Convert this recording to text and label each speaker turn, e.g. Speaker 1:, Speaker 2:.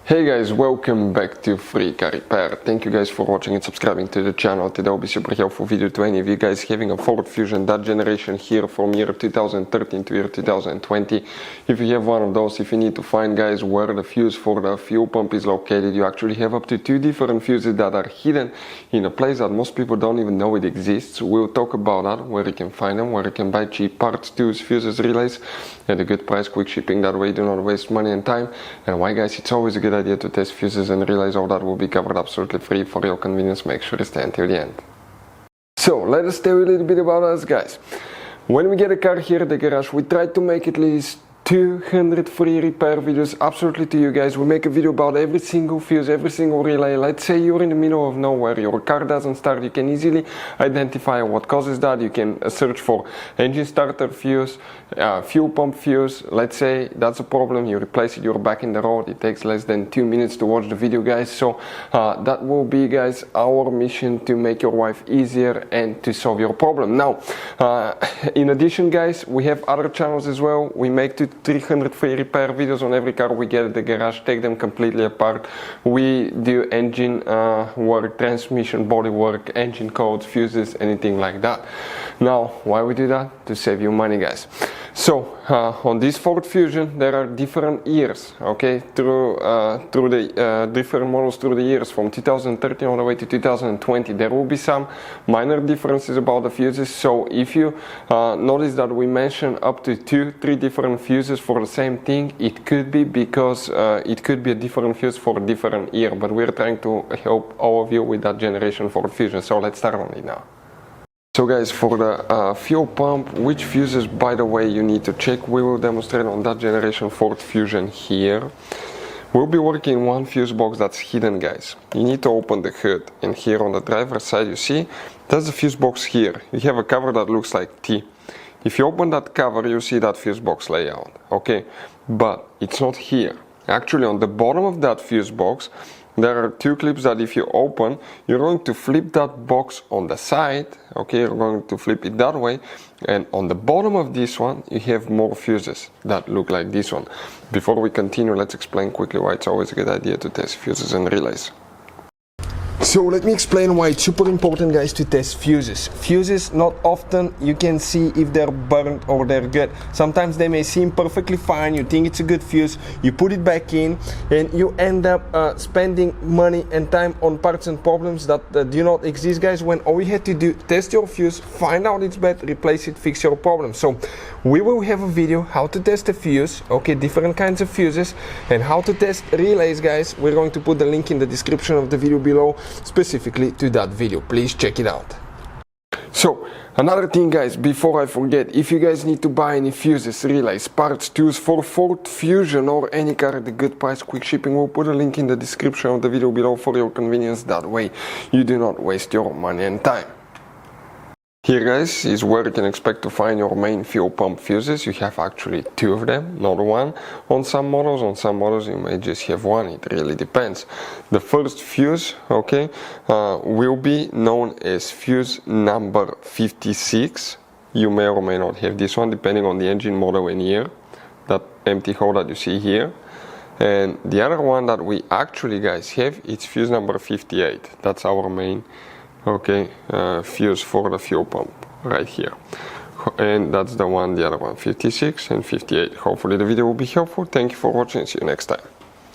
Speaker 1: Hey guys, welcome back to Free Car Repair. Thank you guys for watching and subscribing to the channel. Today will be super helpful video to any of you guys having a Ford Fusion, that generation here from year 2013 to year 2020. If you have one of those, if you need to find guys where the fuse for the fuel pump is located, you actually have up to 2 different fuses that are hidden in a place that most people don't even know it exists. We'll talk about that, where you can find them, where you can buy cheap parts, tools, fuses, relays at a good price, quick shipping, that way you do not waste money and time, and why guys it's always a good idea to test fuses and relays. All that will be covered absolutely free for your convenience. Make sure to stay until the end. So let us tell you a little bit about us guys. When we get a car here at the garage, we try to make at least 200 free repair videos absolutely to you guys. We make a video about every single fuse, every single relay. Let's say you're in the middle of nowhere, your car doesn't start, you can easily identify what causes that. You can search for engine starter fuse, fuel pump fuse. Let's say that's a problem, you replace it, you're back in the road. It takes less than 2 minutes to watch the video guys. So that will be guys our mission, to make your life easier and to solve your problem. Now in addition guys, we have other channels as well. We make 300 free repair videos on every car we get at the garage, take them completely apart. We do engine work, transmission body work, engine codes, fuses, anything like that. Now why we do that? To save you money guys. So on this Ford Fusion there are different years, okay, through the different models through the years from 2013 all the way to 2020. There will be some minor differences about the fuses. So if you notice that we mention up to 2-3 different fuses for the same thing, it could be because it could be a different fuse for a different year, but we're trying to help all of you with that generation Ford Fusion. So let's start on it now. So guys, for the fuel pump, which fuses by the way you need to check, we will demonstrate on that generation Ford Fusion here. We'll be working one fuse box that's hidden guys. You need to open the hood, and here on the driver's side you see that's the fuse box here. You have a cover that looks like T. If you open that cover you see that fuse box layout, okay, but it's not here. Actually on the bottom of that fuse box there are 2 clips that if you open, you're going to flip that box on the side, okay, you're going to flip it that way, and on the bottom of this one you have more fuses that look like this one. Before we continue, let's explain quickly why it's always a good idea to test fuses and relays. So let me explain why it's super important guys to test fuses. Fuses, not often you can see if they're burnt or they're good. Sometimes they may seem perfectly fine, you think it's a good fuse, you put it back in and you end up spending money and time on parts and problems that do not exist guys, when all you had to do, test your fuse, find out it's bad, replace it, fix your problem. So we will have a video how to test a fuse, okay, different kinds of fuses, and how to test relays guys. We're going to put the link in the description of the video below specifically to that video. Please check it out. So another thing guys, before I forget, if you guys need to buy any fuses, relays, parts, tools for Ford Fusion or any car at a good price, quick shipping, we'll put a link in the description of the video below for your convenience. That way you do not waste your money and time. Here guys is where you can expect to find your main fuel pump fuses. You have actually 2 of them, not 1 on some models you may just have 1, it really depends. The first fuse, okay, will be known as fuse number 56. You may or may not have this one depending on the engine model and year, that empty hole that you see here. And the other one that we actually guys have, it's fuse number 58. That's our main, okay, fuse for the fuel pump right here, and that's the one, the other one, 56 and 58. Hopefully the video will be helpful. Thank you for watching, see you next time.